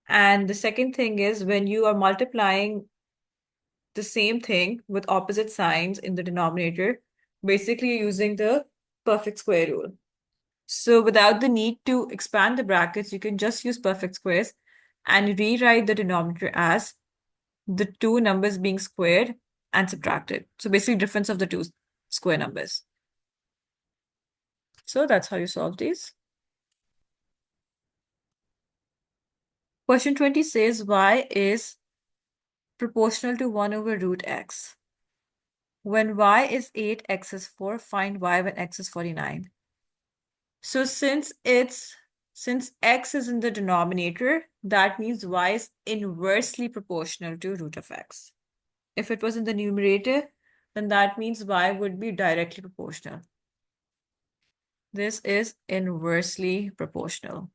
Speaker 1: And the second thing is when you are multiplying the same thing with opposite signs in the denominator, basically using the perfect square rule. So without the need to expand the brackets, you can just use perfect squares and rewrite the denominator as the two numbers being squared and subtracted. So basically difference of the two square numbers. So that's how you solve these. Question 20 says y is proportional to 1 over root x. When y is 8, x is 4, find y when x is 49. So since x is in the denominator, that means y is inversely proportional to root of x. If it was in the numerator, then that means y would be directly proportional. This is inversely proportional.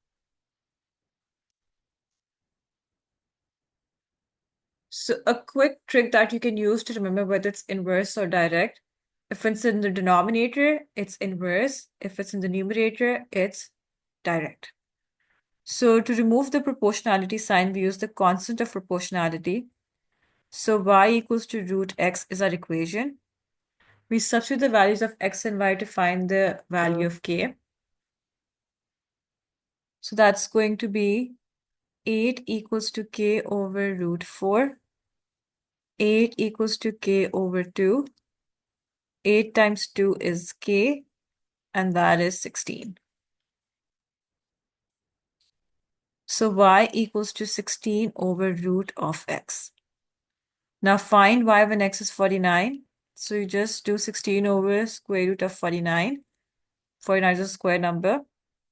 Speaker 1: So a quick trick that you can use to remember whether it's inverse or direct, if it's in the denominator, it's inverse. If it's in the numerator, it's direct. So to remove the proportionality sign, we use the constant of proportionality. So y equals to root x is our equation. We substitute the values of x and y to find the value of k. So that's going to be 8 equals to k over root 4. 8 equals to k over 2. 8 times 2 is k, and that is 16. So y equals to 16 over root of x. Now find y when x is 49. So you just do 16 over square root of 49. 49 is a square number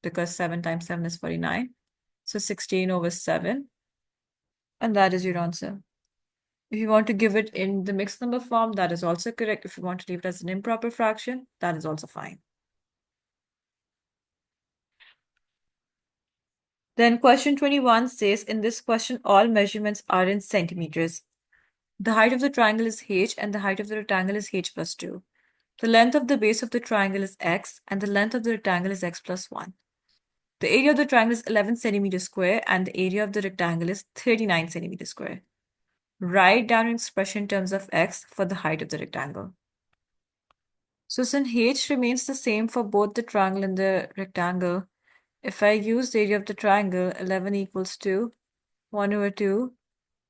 Speaker 1: because 7 times 7 is 49. So 16 over 7. And that is your answer. If you want to give it in the mixed number form, that is also correct. If you want to leave it as an improper fraction, that is also fine. Then question 21 says, in this question, all measurements are in centimeters. The height of the triangle is h and the height of the rectangle is h plus 2. The length of the base of the triangle is x and the length of the rectangle is x plus 1. The area of the triangle is 11 centimeters square and the area of the rectangle is 39 centimeters square. Write down an expression in terms of x for the height of the rectangle. So since h remains the same for both the triangle and the rectangle, if I use the area of the triangle, 11 equals to 1 over 2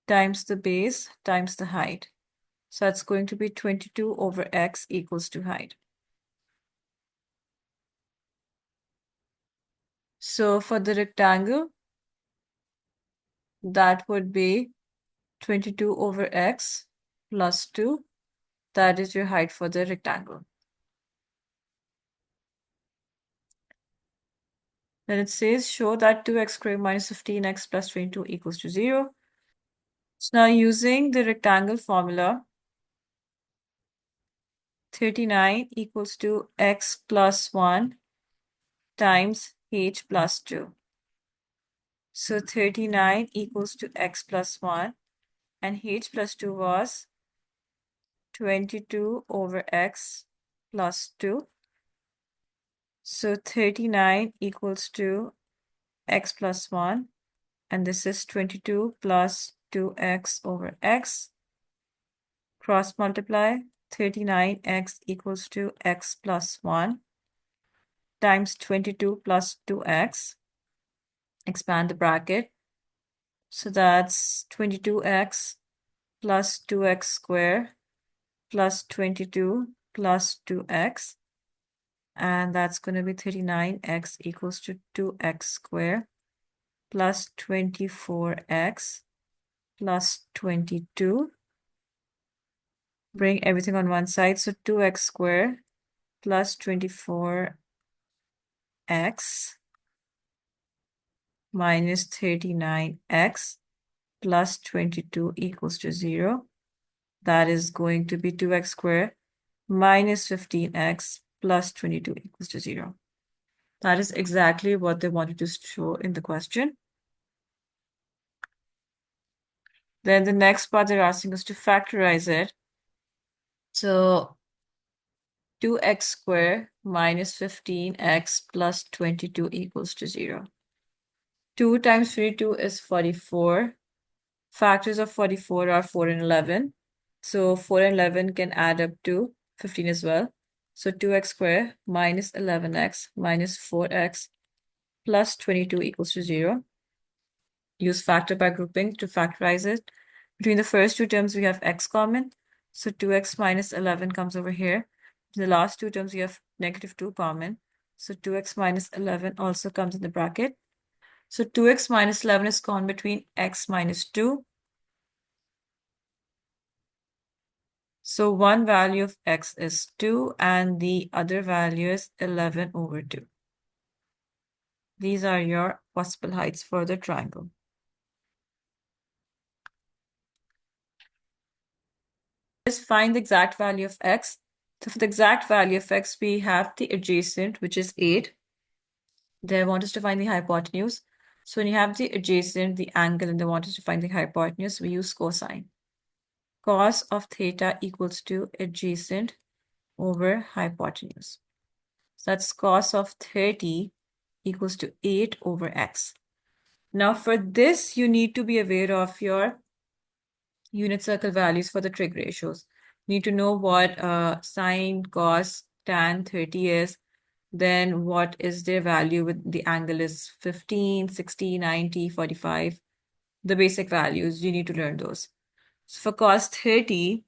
Speaker 1: times the base times the height. So that's going to be 22 over x equals to height. So for the rectangle, that would be 22 over x plus 2. That is your height for the rectangle. Then it says, show that 2x squared minus 15x plus 22 equals to 0. So now using the rectangle formula, 39 equals to x plus 1 times h plus 2. So 39 equals to x plus 1 and h plus 2 was 22 over x plus 2. So 39 equals to x plus 1 and this is 22 plus 2x over x. Cross multiply, 39x equals to x plus 1 times 22 plus 2x. Expand the bracket. So that's 22x plus 2x squared plus 22 plus 2x. And that's going to be 39x equals to 2x squared plus 24x plus 22. Bring everything on one side. So 2x squared plus 24x minus 39x plus 22 equals to 0. That is going to be 2x squared minus 15x plus 22 equals to 0. That is exactly what they wanted to show in the question. Then the next part they're asking us to factorize it. So 2x squared minus 15x plus 22 equals to 0. 2 times 22 is 44. Factors of 44 are 4 and 11. So 4 and 11 can add up to 15 as well. So 2x squared minus 11x minus 4x plus 22 equals to 0. Use factor by grouping to factorize it. Between the first two terms, we have x common. So 2x minus 11 comes over here. In the last two terms, we have negative 2 common. So 2x minus 11 also comes in the bracket. So 2x minus 11 is common between x minus 2. So one value of x is 2 and the other value is 11 over 2. These are your possible heights for the triangle. says find the exact value of x. So for the exact value of x, we have the adjacent, which is 8. They want us to find the hypotenuse. So when you have the adjacent, the angle, and they want us to find the hypotenuse, we use cosine. Cos of theta equals to adjacent over hypotenuse. So that's cos of 30 equals to 8 over x. Now for this, you need to be aware of your unit circle values for the trig ratios. You need to know what sine, cos, tan 30 is. Then what is their value with the angle is 15, 60, 90, 45. The basic values, you need to learn those. So for cos 30,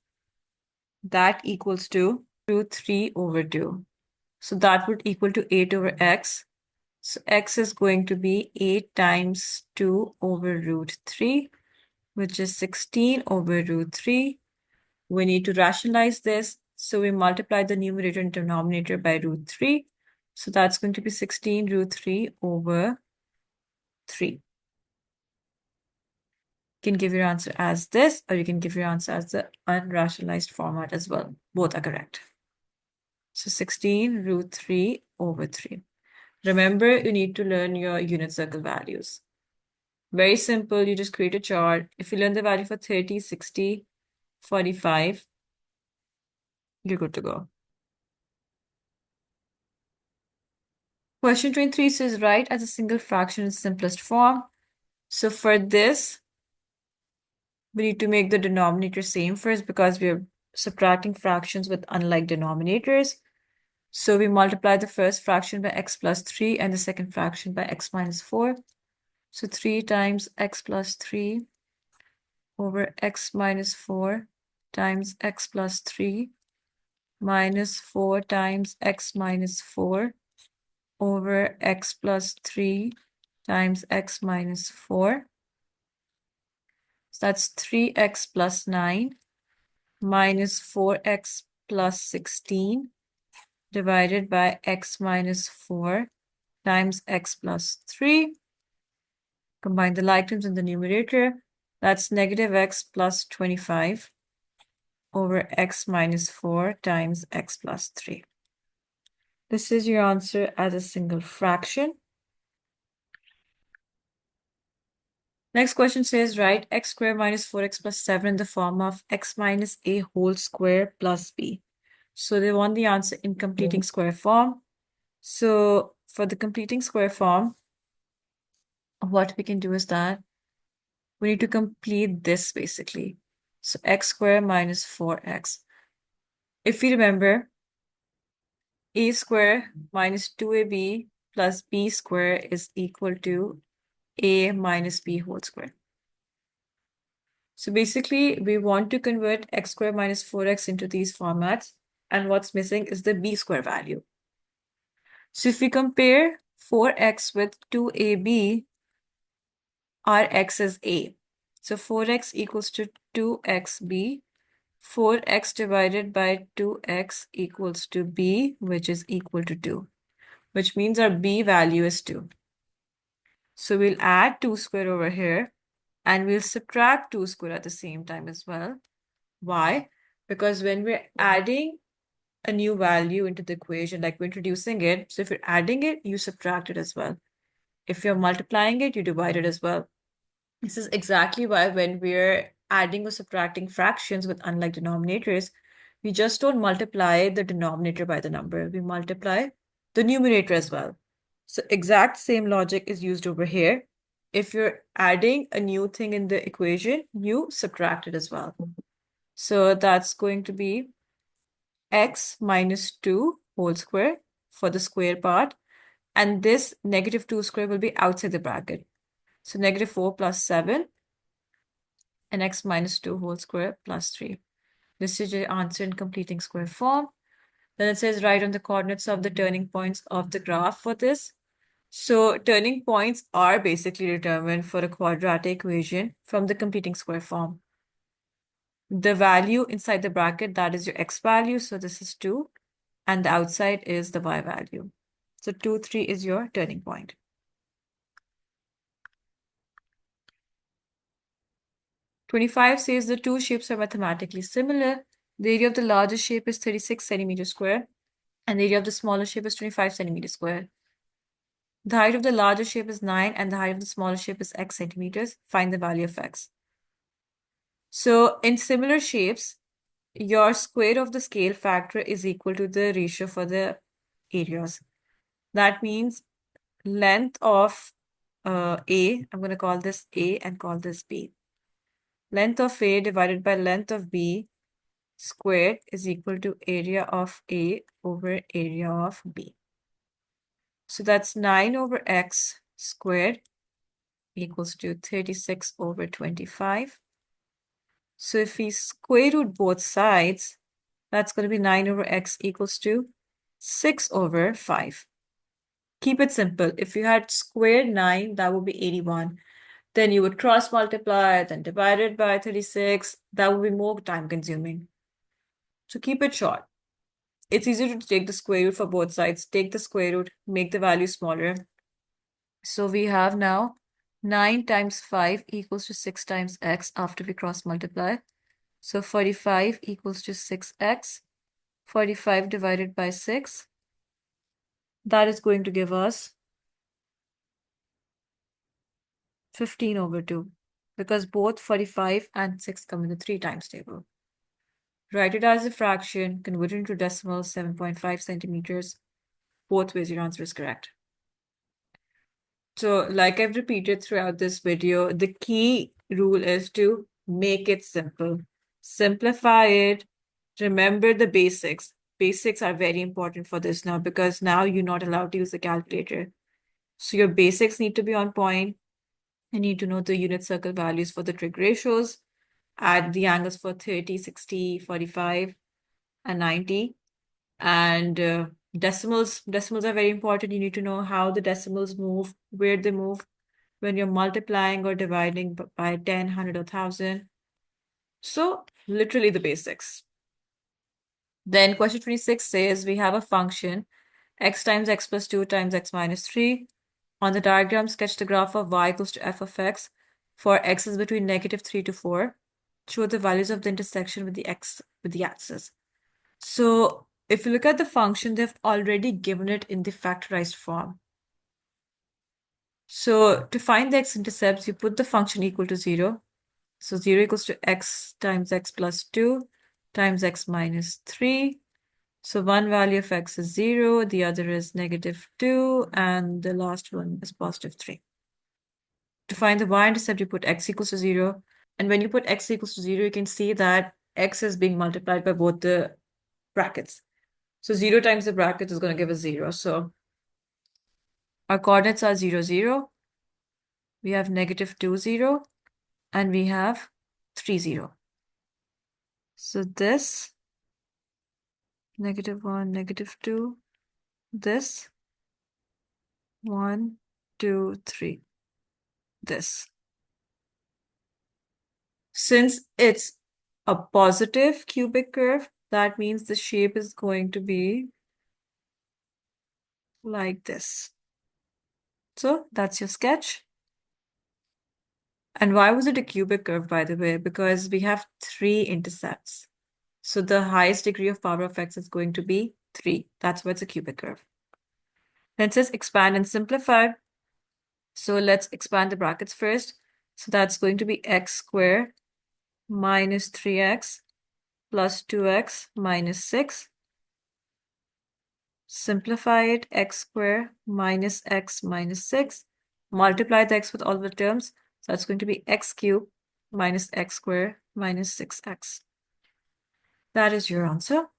Speaker 1: that equals to root 3 over 2. So that would equal to 8 over x. So x is going to be 8 times 2 over root 3, which is 16 over root 3. We need to rationalize this. So we multiply the numerator and denominator by root 3. So that's going to be 16 root 3 over 3. You can give your answer as this, or you can give your answer as the unrationalized format as well. Both are correct. So 16 root 3 over 3. Remember, you need to learn your unit circle values. Very simple. You just create a chart. If you learn the value for 30, 60, 45, you're good to go. Question 23 says, write as a single fraction in simplest form. So for this, we need to make the denominator same first because we're subtracting fractions with unlike denominators. So we multiply the first fraction by x plus 3 and the second fraction by x minus 4. So 3 times x plus 3 over x minus 4 times x plus 3 minus 4 times x minus 4 over x plus 3 times x minus 4. So that's 3x plus 9 minus 4x plus 16 divided by x minus 4 times x plus 3. Combine the like terms in the numerator. That's negative x plus 25 over x minus 4 times x plus 3. This is your answer as a single fraction. Next question says, write x squared minus 4x plus 7 in the form of x minus a whole square plus b. So they want the answer in completing square form. So for the completing square form, what we can do is that we need to complete this basically. So x squared minus 4x. If you remember, a squared minus 2ab plus b squared is equal to a minus b whole square. So basically, we want to convert x squared minus 4x into these formats. And what's missing is the b square value. So if we compare 4x with 2ab, our x is a. So 4x equals to 2xb. 4x divided by 2x equals to b, which is equal to 2, which means our b value is 2. So we'll add 2 square over here, and we'll subtract 2 square at the same time as well. Why? Because when we're adding a new value into the equation, like we're introducing it, so if you're adding it, you subtract it as well. If you're multiplying it, you divide it as well. This is exactly why when we're adding or subtracting fractions with unlike denominators, we just don't multiply the denominator by the number. We multiply the numerator as well. So exact same logic is used over here. If you're adding a new thing in the equation, you subtract it as well. So that's going to be x minus 2 whole square for the square part. And this negative 2 square will be outside the bracket. So negative 4 plus 7 and x minus 2 whole square plus 3. This is your answer in completing square form. Then it says write on the coordinates of the turning points of the graph for this. So turning points are basically determined for a quadratic equation from the completing square form. The value inside the bracket, that is your x value. So this is 2. And the outside is the y value. So 2, 3 is your turning point. 25 says the two shapes are mathematically similar. The area of the largest shape is 36 centimeters square, and the area of the smaller shape is 25 centimeters square. The height of the larger shape is 9, and the height of the smaller shape is x centimeters. Find the value of x. So in similar shapes, your square of the scale factor is equal to the ratio for the areas. That means length of A, I'm going to call this A and call this B. Length of A divided by length of B squared is equal to area of A over area of B. So that's 9 over x squared equals to 36 over 25. So if we square root both sides, that's going to be 9 over x equals to 6 over 5. Keep it simple. If you had squared 9, that would be 81. Then you would cross multiply, then divide it by 36. That would be more time consuming. So keep it short. It's easier to take the square root for both sides. Take the square root, make the value smaller. So we have now 9 times 5 equals to 6 times x after we cross multiply. So 45 equals to 6x. 45 divided by 6. That is going to give us 15 over 2 because both 45 and 6 come in the 3 times table. Write it as a fraction, convert it into decimal, 7.5 centimeters. Both ways your answer is correct. So like I've repeated throughout this video, the key rule is to make it simple. Simplify it. Remember the basics. Basics are very important for this now because now you're not allowed to use a calculator. So your basics need to be on point. You need to know the unit circle values for the trig ratios, add the angles for 30, 60, 45, and 90. And decimals are very important. You need to know how the decimals move, where they move when you're multiplying or dividing by 10, 100, or 1,000. So literally the basics. Then question 26 says we have a function x times x plus 2 times x minus 3. On the diagram, sketch the graph of y equals to f of x for x is between -3 to 4. Show the values of the intersection with the axis. So if you look at the function, they've already given it in the factorized form. So to find the x-intercepts, you put the function equal to 0. So 0 equals to x times x plus 2 times x minus 3. So one value of x is 0, the other is -2, and the last one is +3. To find the y-intercept, you put x equals to 0. And when you put x equals to 0, you can see that x is being multiplied by both the brackets. So 0 times the bracket is going to give us 0. So our coordinates are 0, 0. We have -2, 0. And we have 3, 0. So this, -1, -2. This, 1, 2, 3. This. Since it's a positive cubic curve, that means the shape is going to be like this. So that's your sketch. And why was it a cubic curve, by the way? Because we have 3 intercepts. So the highest degree of power of x is going to be 3. That's why it's a cubic curve. Then it says expand and simplify. So let's expand the brackets first. So that's going to be x squared minus 3x plus 2x minus 6. Simplify it, x squared minus x minus 6. Multiply the x with all the terms. So that's going to be x cubed minus x squared minus 6x. That is your answer.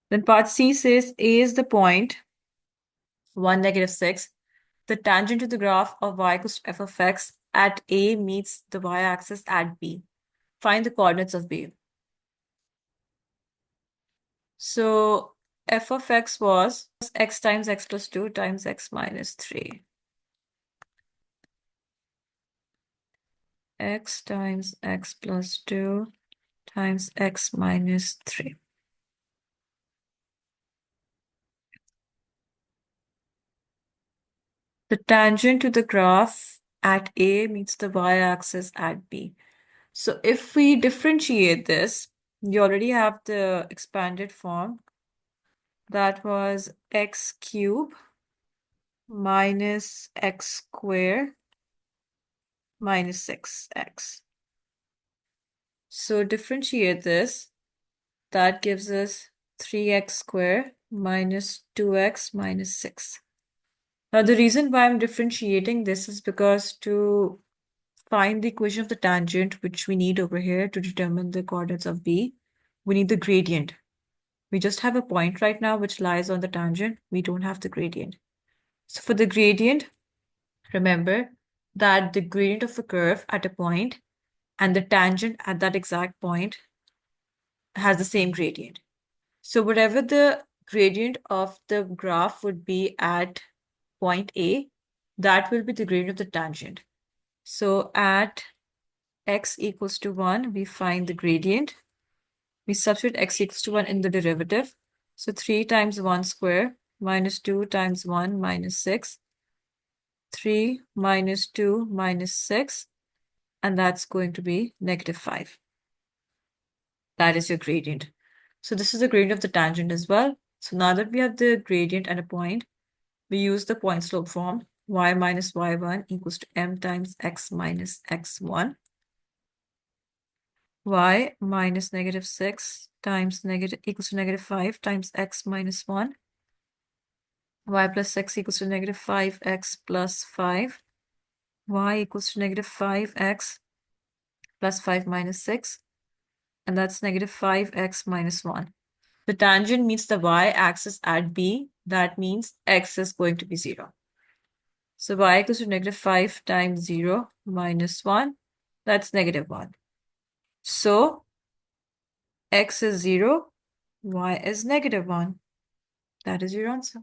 Speaker 1: Then part C says A is the point, 1, -6. The tangent to the graph of y equals to f of x at A meets the y-axis at B. Find the coordinates of B. So f of x was x times x plus 2 times x minus 3. X times x plus 2 times x minus 3. The tangent to the graph at A meets the y-axis at B. So if we differentiate this, you already have the expanded form. That was x cubed minus x squared minus 6x. So differentiate this. That gives us 3x squared minus 2x minus 6. Now, the reason why I'm differentiating this is because to find the equation of the tangent, which we need over here to determine the coordinates of B, we need the gradient. We just have a point right now which lies on the tangent. We don't have the gradient. So for the gradient, remember that the gradient of a curve at a point and the tangent at that exact point has the same gradient. So whatever the gradient of the graph would be at point A, that will be the gradient of the tangent. So at x equals to 1, we find the gradient. We substitute x equals to 1 in the derivative. So 3 times 1 square minus 2 times 1 minus 6. 3 minus 2 minus 6. And that's going to be negative 5. That is your gradient. So this is the gradient of the tangent as well. So now that we have the gradient and a point, we use the point slope form. Y minus y1 equals to m times x minus x1. Y minus negative 6 times negative equals to negative 5 times x minus 1. Y plus 6 equals to negative 5x plus 5. Y equals to negative 5x plus 5 minus 6. And that's negative 5x minus 1. The tangent means the y-axis at B. That means x is going to be 0. So y equals to negative 5 times 0 minus 1. That's negative 1. So x is 0, y is negative 1. That is your answer.